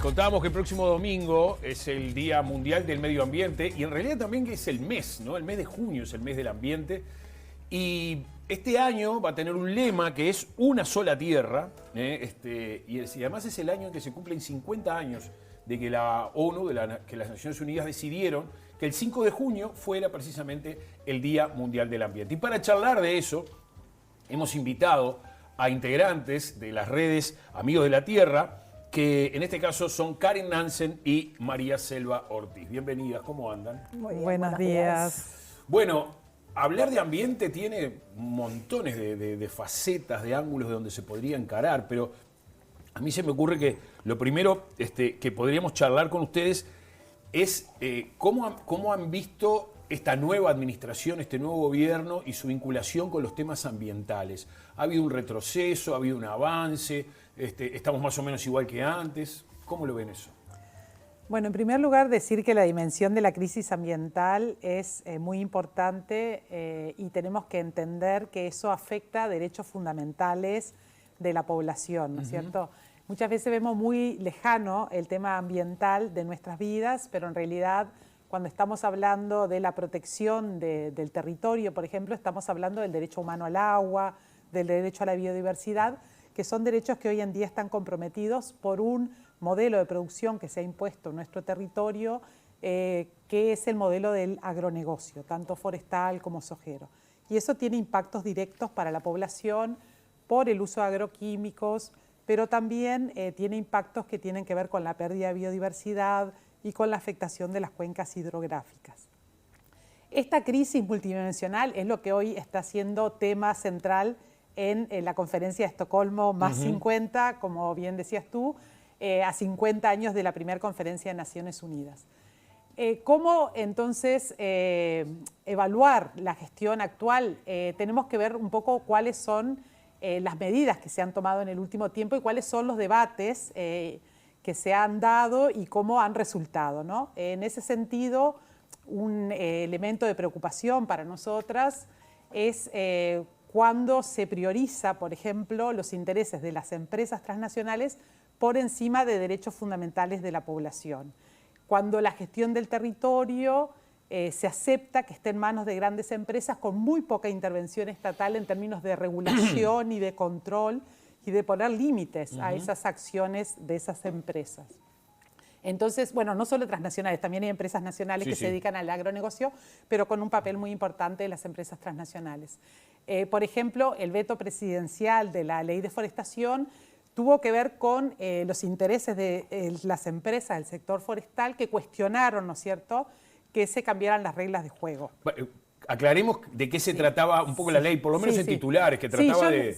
contábamos que el próximo domingo es el Día Mundial del Medio Ambiente y en realidad también es el mes, ¿no? El mes de junio es el mes del ambiente. Y este año va a tener un lema que es una sola tierra, y además es el año en que se cumplen 50 años de que la ONU, que las Naciones Unidas decidieron que el 5 de junio fuera precisamente el Día Mundial del Ambiente. Y para charlar de eso, hemos invitado a integrantes de las redes Amigos de la Tierra, que en este caso son Karen Nansen y María Selva Ortiz. Bienvenidas, ¿cómo andan? Muy bien, Buenos días. Bueno, hablar de ambiente tiene montones de facetas, de ángulos de donde se podría encarar, pero a mí se me ocurre que lo primero que podríamos charlar con ustedes es cómo han visto esta nueva administración, este nuevo gobierno y su vinculación con los temas ambientales. ¿Ha habido un retroceso? ¿Ha habido un avance? ¿Estamos más o menos igual que antes? ¿Cómo lo ven eso? Bueno, en primer lugar, decir que la dimensión de la crisis ambiental es muy importante y tenemos que entender que eso afecta a derechos fundamentales de la población, ¿no es cierto? Muchas veces vemos muy lejano el tema ambiental de nuestras vidas, pero en realidad cuando estamos hablando de la protección del territorio, por ejemplo, estamos hablando del derecho humano al agua, del derecho a la biodiversidad, que son derechos que hoy en día están comprometidos por un modelo de producción que se ha impuesto en nuestro territorio, que es el modelo del agronegocio, tanto forestal como sojero. Y eso tiene impactos directos para la población por el uso de agroquímicos, pero también tiene impactos que tienen que ver con la pérdida de biodiversidad y con la afectación de las cuencas hidrográficas. Esta crisis multidimensional es lo que hoy está siendo tema central en la conferencia de Estocolmo más 50, como bien decías tú, a 50 años de la primera conferencia de Naciones Unidas. ¿Cómo entonces evaluar la gestión actual? Tenemos que ver un poco cuáles son las medidas que se han tomado en el último tiempo y cuáles son los debates que se han dado y cómo han resultado, ¿no? En ese sentido, un elemento de preocupación para nosotras es cuando se prioriza, por ejemplo, los intereses de las empresas transnacionales por encima de derechos fundamentales de la población. Cuando la gestión del territorio se acepta que esté en manos de grandes empresas con muy poca intervención estatal en términos de regulación y de control y de poner límites a esas acciones de esas empresas. Entonces, bueno, no solo transnacionales, también hay empresas nacionales que se dedican al agronegocio, pero con un papel muy importante de las empresas transnacionales. Por ejemplo, el veto presidencial de la ley de forestación tuvo que ver con los intereses de las empresas del sector forestal que cuestionaron, ¿no es cierto?, que se cambiaran las reglas de juego. Aclaremos de qué se trataba un poco la ley, por lo menos en titulares, que trataba de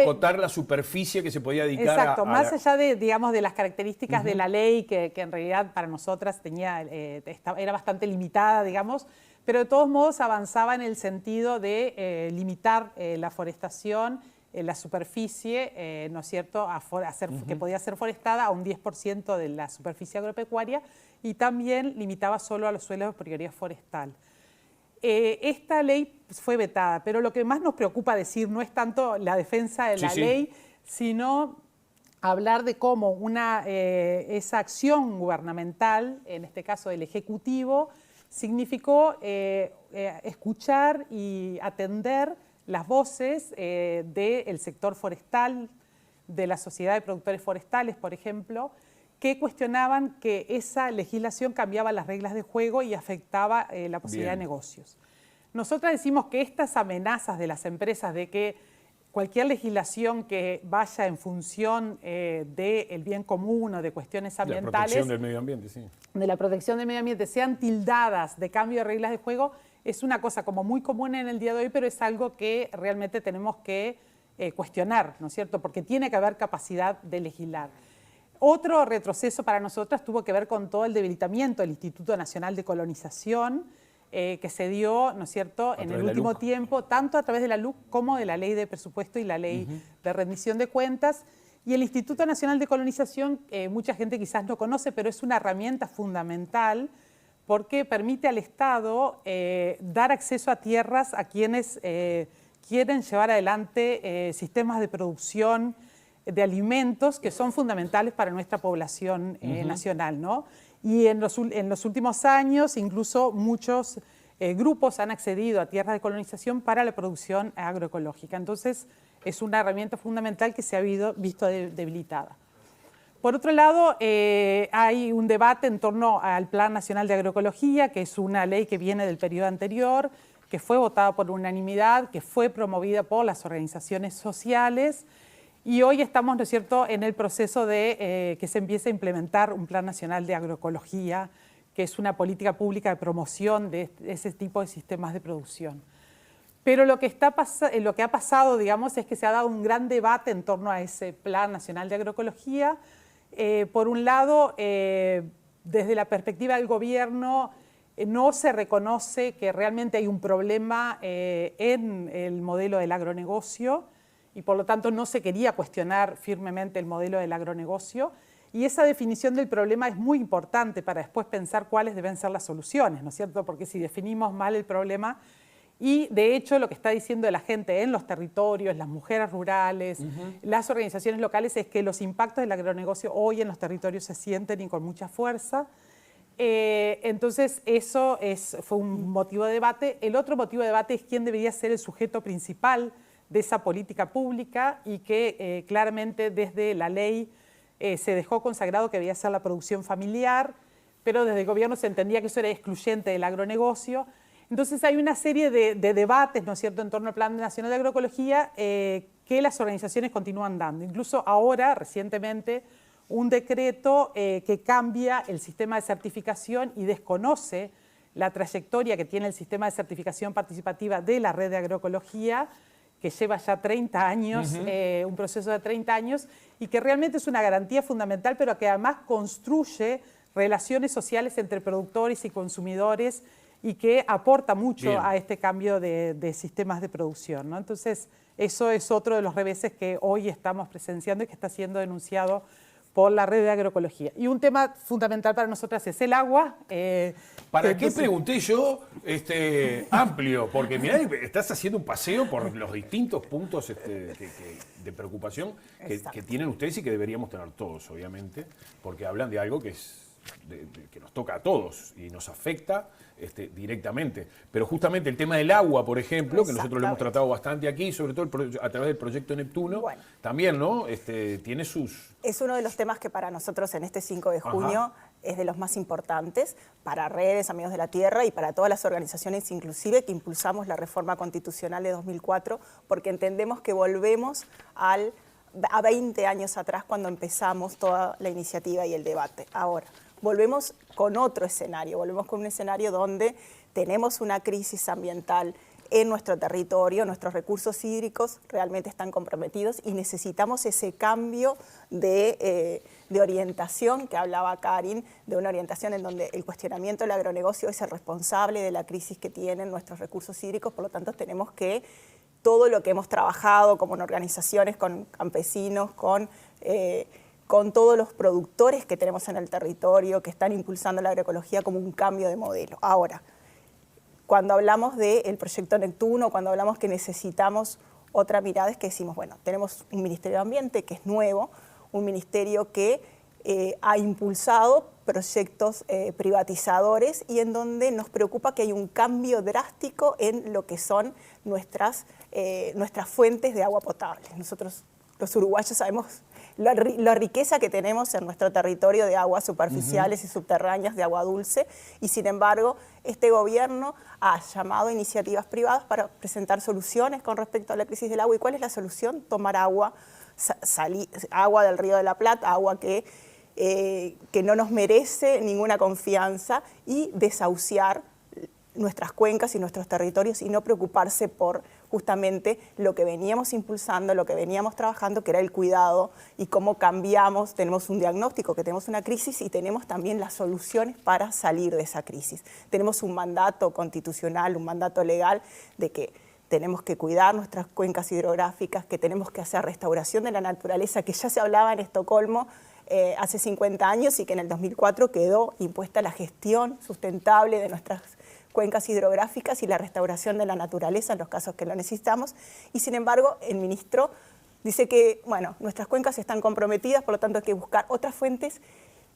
acotar la superficie que se podía dedicar exacto, más allá de, digamos, de las características de la ley, que en realidad para nosotras era bastante limitada, digamos, pero de todos modos avanzaba en el sentido de limitar la forestación, la superficie, ¿no es cierto?, que podía ser forestada a un 10% de la superficie agropecuaria y también limitaba solo a los suelos de prioridad forestal. Esta ley fue vetada, pero lo que más nos preocupa decir no es tanto la defensa de la ley, sino hablar de cómo esa acción gubernamental, en este caso del Ejecutivo, significó escuchar y atender las voces del sector forestal, de la Sociedad de Productores Forestales, por ejemplo, que cuestionaban que esa legislación cambiaba las reglas de juego y afectaba la posibilidad de negocios. Nosotras decimos que estas amenazas de las empresas de que cualquier legislación que vaya en función del bien común o de cuestiones ambientales, la protección del medio ambiente, de la protección del medio ambiente, sean tildadas de cambio de reglas de juego, es una cosa como muy común en el día de hoy, pero es algo que realmente tenemos que cuestionar, ¿no es cierto?, porque tiene que haber capacidad de legislar. Otro retroceso para nosotras tuvo que ver con todo el debilitamiento del Instituto Nacional de Colonización que se dio, ¿no es cierto?, en el último tiempo, tanto a través de la LUC como de la Ley de Presupuesto y la Ley de Rendición de Cuentas. Y el Instituto Nacional de Colonización, mucha gente quizás no conoce, pero es una herramienta fundamental porque permite al Estado dar acceso a tierras a quienes quieren llevar adelante sistemas de producción de alimentos que son fundamentales para nuestra población nacional, ¿no? Y en los últimos años incluso muchos grupos han accedido a tierras de colonización para la producción agroecológica. Entonces es una herramienta fundamental que se ha visto debilitada. Por otro lado, hay un debate en torno al Plan Nacional de Agroecología, que es una ley que viene del periodo anterior, que fue votada por unanimidad, que fue promovida por las organizaciones sociales, y hoy estamos, ¿no es cierto?, en el proceso de que se empiece a implementar un Plan Nacional de Agroecología, que es una política pública de promoción de ese tipo de sistemas de producción. Pero lo que ha pasado, digamos, es que se ha dado un gran debate en torno a ese Plan Nacional de Agroecología. Por un lado, desde la perspectiva del gobierno, no se reconoce que realmente hay un problema en el modelo del agronegocio y por lo tanto no se quería cuestionar firmemente el modelo del agronegocio. Y esa definición del problema es muy importante para después pensar cuáles deben ser las soluciones, ¿no es cierto? Porque si definimos mal el problema, y de hecho lo que está diciendo la gente en los territorios, las mujeres rurales, las organizaciones locales, es que los impactos del agronegocio hoy en los territorios se sienten y con mucha fuerza. Entonces eso fue un motivo de debate. El otro motivo de debate es quién debería ser el sujeto principal de esa política pública y que claramente desde la ley se dejó consagrado que debía ser la producción familiar, pero desde el gobierno se entendía que eso era excluyente del agronegocio. Entonces hay una serie de debates, ¿no es cierto?, en torno al Plan Nacional de Agroecología que las organizaciones continúan dando. Incluso ahora, recientemente, un decreto que cambia el sistema de certificación y desconoce la trayectoria que tiene el sistema de certificación participativa de la red de agroecología, que lleva ya 30 años, un proceso de 30 años, y que realmente es una garantía fundamental, pero que además construye relaciones sociales entre productores y consumidores y que aporta mucho a este cambio de sistemas de producción, ¿no? Entonces, eso es otro de los reveses que hoy estamos presenciando y que está siendo denunciado por la red de agroecología. Y un tema fundamental para nosotras es el agua. ¿Para qué pregunté yo amplio? Porque mirá, estás haciendo un paseo por los distintos puntos de preocupación que tienen ustedes y que deberíamos tener todos, obviamente, porque hablan de algo que que nos toca a todos y nos afecta directamente. Pero justamente el tema del agua, por ejemplo, que nosotros lo hemos tratado bastante aquí, sobre todo a través del proyecto Neptuno, también, ¿no? Tiene sus... Es uno de los temas que para nosotros en este 5 de junio es de los más importantes, para Redes, Amigos de la Tierra y para todas las organizaciones, inclusive, que impulsamos la reforma constitucional de 2004, porque entendemos que volvemos a 20 años atrás cuando empezamos toda la iniciativa y el debate. Ahora, volvemos con otro escenario, volvemos con un escenario donde tenemos una crisis ambiental en nuestro territorio, nuestros recursos hídricos realmente están comprometidos y necesitamos ese cambio de orientación que hablaba Karin, de una orientación en donde el cuestionamiento del agronegocio es el responsable de la crisis que tienen nuestros recursos hídricos, por lo tanto tenemos que todo lo que hemos trabajado como en organizaciones, con campesinos, con todos los productores que tenemos en el territorio, que están impulsando la agroecología como un cambio de modelo. Ahora, cuando hablamos del proyecto Neptuno, cuando hablamos que necesitamos otra mirada, es que decimos, bueno, tenemos un Ministerio de Ambiente que es nuevo, un ministerio que ha impulsado proyectos privatizadores y en donde nos preocupa que hay un cambio drástico en lo que son nuestras fuentes de agua potable. Nosotros, los uruguayos, sabemos la riqueza que tenemos en nuestro territorio de aguas superficiales y subterráneas, de agua dulce, y sin embargo este gobierno ha llamado a iniciativas privadas para presentar soluciones con respecto a la crisis del agua. ¿Y cuál es la solución? Tomar agua, agua del Río de la Plata, agua que no nos merece ninguna confianza, y desahuciar nuestras cuencas y nuestros territorios y no preocuparse por justamente lo que veníamos impulsando, lo que veníamos trabajando, que era el cuidado y cómo cambiamos. Tenemos un diagnóstico, que tenemos una crisis y tenemos también las soluciones para salir de esa crisis. Tenemos un mandato constitucional, un mandato legal de que tenemos que cuidar nuestras cuencas hidrográficas, que tenemos que hacer restauración de la naturaleza, que ya se hablaba en Estocolmo hace 50 años y que en el 2004 quedó impuesta la gestión sustentable de nuestras cuencas hidrográficas y la restauración de la naturaleza en los casos que lo necesitamos. Y sin embargo, el ministro Dice que, bueno, nuestras cuencas están comprometidas, por lo tanto hay que buscar otras fuentes,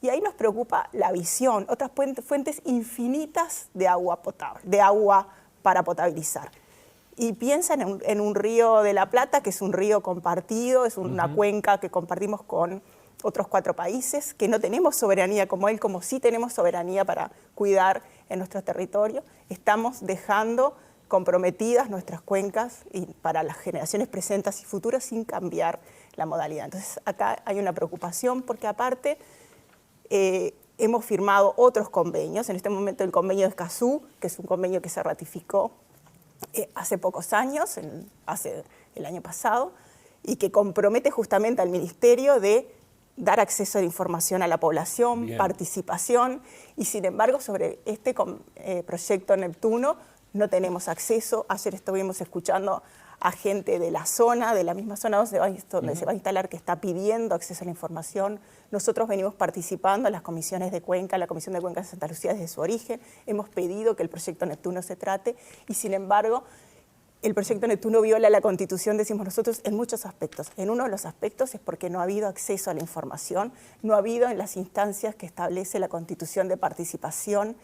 y ahí nos preocupa la visión, otras fuentes infinitas de agua potable, de agua para potabilizar. Y piensa en un río de la Plata, que es un río compartido, es una cuenca que compartimos con otros 4 países, que no tenemos soberanía como él, como sí tenemos soberanía para cuidar en nuestro territorio. Estamos dejando comprometidas nuestras cuencas y para las generaciones presentes y futuras sin cambiar la modalidad. Entonces acá hay una preocupación porque aparte hemos firmado otros convenios, en este momento el convenio de Escazú, que es un convenio que se ratificó hace pocos años, hace el año pasado, y que compromete justamente al Ministerio de dar acceso a la información a la población, Bien. participación, y sin embargo sobre este proyecto Neptuno no tenemos acceso. Ayer estuvimos escuchando a gente de la zona, de la misma zona donde se va a instalar, que está pidiendo acceso a la información. Nosotros venimos participando en las comisiones de Cuenca, la Comisión de Cuenca de Santa Lucía desde su origen. Hemos pedido que el proyecto Neptuno se trate y sin embargo el proyecto Neptuno viola la Constitución, decimos nosotros, en muchos aspectos. En uno de los aspectos es porque no ha habido acceso a la información, no ha habido en las instancias que establece la Constitución de participación.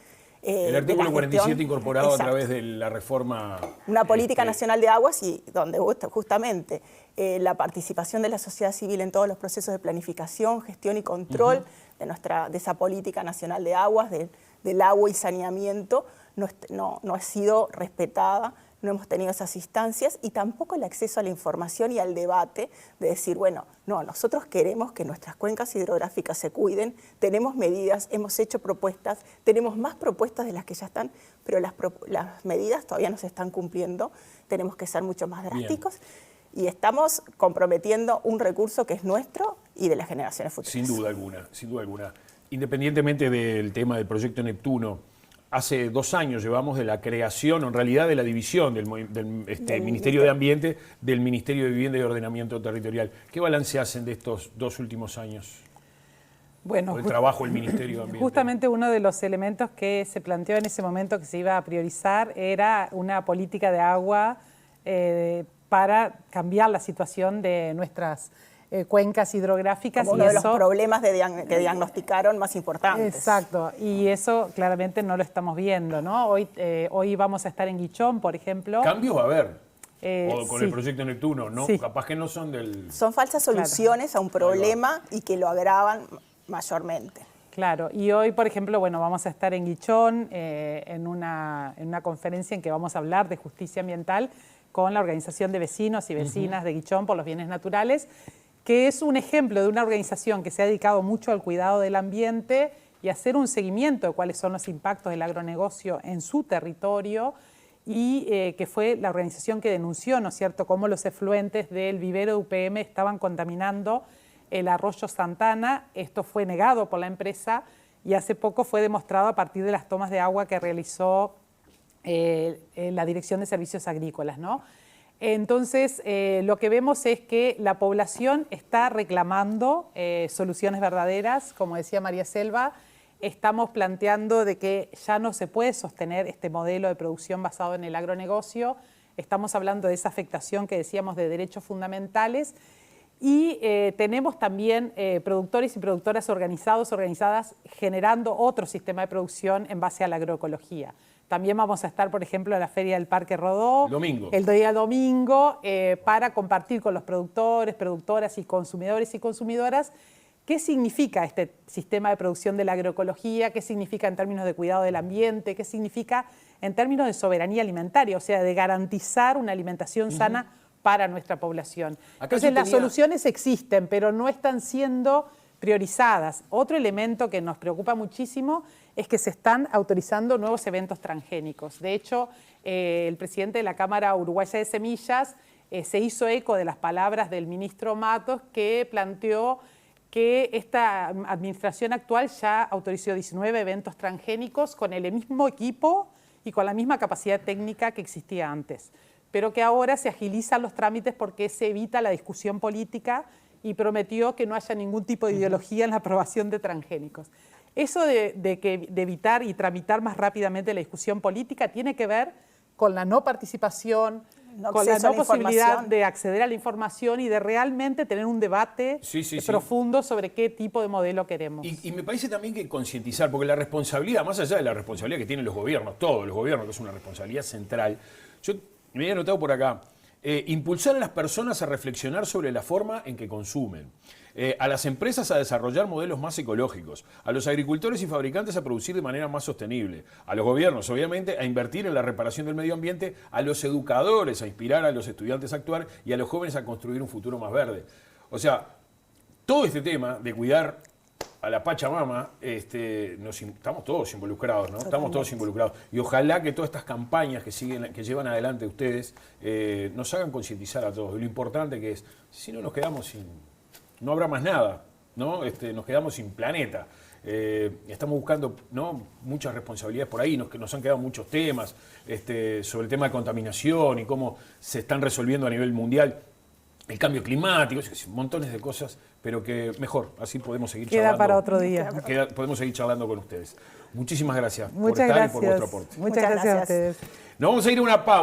El artículo 47 incorporado Exacto. a través de la reforma... Una política nacional de aguas y donde justamente la participación de la sociedad civil en todos los procesos de planificación, gestión y control de esa política nacional de aguas, del agua y saneamiento, no ha sido respetada. No hemos tenido esas instancias y tampoco el acceso a la información y al debate de decir, bueno, no, nosotros queremos que nuestras cuencas hidrográficas se cuiden, tenemos medidas, hemos hecho propuestas, tenemos más propuestas de las que ya están, pero las medidas todavía no se están cumpliendo, tenemos que ser mucho más drásticos. Bien. Y estamos comprometiendo un recurso que es nuestro y de las generaciones futuras. Sin duda alguna, sin duda alguna. Independientemente del tema del proyecto Neptuno, hace 2 años llevamos de la creación, o en realidad de la división del Ministerio de Ambiente del Ministerio de Vivienda y Ordenamiento Territorial. ¿Qué balance hacen de estos 2 últimos años? Bueno, el trabajo del Ministerio de Ambiente. Justamente uno de los elementos que se planteó en ese momento que se iba a priorizar era una política de agua para cambiar la situación de nuestras cuencas hidrográficas. Como uno de los problemas que diagnosticaron más importantes. Exacto, y eso claramente no lo estamos viendo, ¿no? Hoy vamos a estar en Guichón, por ejemplo. ¿Cambios va a haber? O con sí. el proyecto Neptuno, ¿no? Sí. Capaz que no son del... Son falsas soluciones a un problema y que lo agravan mayormente. Claro, y hoy, por ejemplo, bueno, vamos a estar en Guichón en una conferencia en que vamos a hablar de justicia ambiental con la Organización de Vecinos y Vecinas de Guichón por los Bienes Naturales, que es un ejemplo de una organización que se ha dedicado mucho al cuidado del ambiente y a hacer un seguimiento de cuáles son los impactos del agronegocio en su territorio y que fue la organización que denunció, ¿no es cierto?, cómo los efluentes del vivero de UPM estaban contaminando el arroyo Santana. Esto fue negado por la empresa y hace poco fue demostrado a partir de las tomas de agua que realizó la Dirección de Servicios Agrícolas, ¿no? Entonces, lo que vemos es que la población está reclamando soluciones verdaderas, como decía María Selva. Estamos planteando de que ya no se puede sostener este modelo de producción basado en el agronegocio. Estamos hablando de esa afectación que decíamos de derechos fundamentales y tenemos también productores y productoras organizadas generando otro sistema de producción en base a la agroecología. También vamos a estar, por ejemplo, en la Feria del Parque Rodó, el día domingo, para compartir con los productores, productoras y consumidores y consumidoras qué significa este sistema de producción de la agroecología, qué significa en términos de cuidado del ambiente, qué significa en términos de soberanía alimentaria, o sea, de garantizar una alimentación sana para nuestra población. Entonces, las soluciones existen, pero no están siendo priorizadas. Otro elemento que nos preocupa muchísimo es que se están autorizando nuevos eventos transgénicos. De hecho, el presidente de la Cámara Uruguaya de Semillas se hizo eco de las palabras del ministro Matos, que planteó que esta administración actual ya autorizó 19 eventos transgénicos con el mismo equipo y con la misma capacidad técnica que existía antes, pero que ahora se agilizan los trámites porque se evita la discusión política y prometió que no haya ningún tipo de ideología en la aprobación de transgénicos. Eso de evitar y tramitar más rápidamente la discusión política tiene que ver con la no participación, No con la acceso a no la posibilidad información. de acceder a la información y de realmente tener un debate profundo sobre qué tipo de modelo queremos. Y me parece también que concientizar, porque la responsabilidad, más allá de la responsabilidad que tienen los gobiernos, todos los gobiernos, que es una responsabilidad central, yo me había anotado por acá, impulsar a las personas a reflexionar sobre la forma en que consumen, a las empresas a desarrollar modelos más ecológicos, a los agricultores y fabricantes a producir de manera más sostenible, a los gobiernos, obviamente, a invertir en la reparación del medio ambiente, a los educadores a inspirar a los estudiantes a actuar y a los jóvenes a construir un futuro más verde. O sea, todo este tema de cuidar a la Pachamama, estamos todos involucrados, ¿no? Estamos todos involucrados. Y ojalá que todas estas campañas que llevan adelante ustedes nos hagan concientizar a todos de lo importante que es. Si no, nos quedamos sin... No habrá más nada, ¿no? Nos quedamos sin planeta. Estamos buscando, ¿no?, muchas responsabilidades por ahí, nos han quedado muchos temas sobre el tema de contaminación y cómo se están resolviendo a nivel mundial. El cambio climático, montones de cosas, pero que mejor, así podemos seguir charlando. Queda para otro día. Podemos seguir charlando con ustedes. Muchísimas gracias Muchas por estar gracias. y por vuestro aporte. Muchas gracias a ustedes. Nos vamos a ir a una pausa.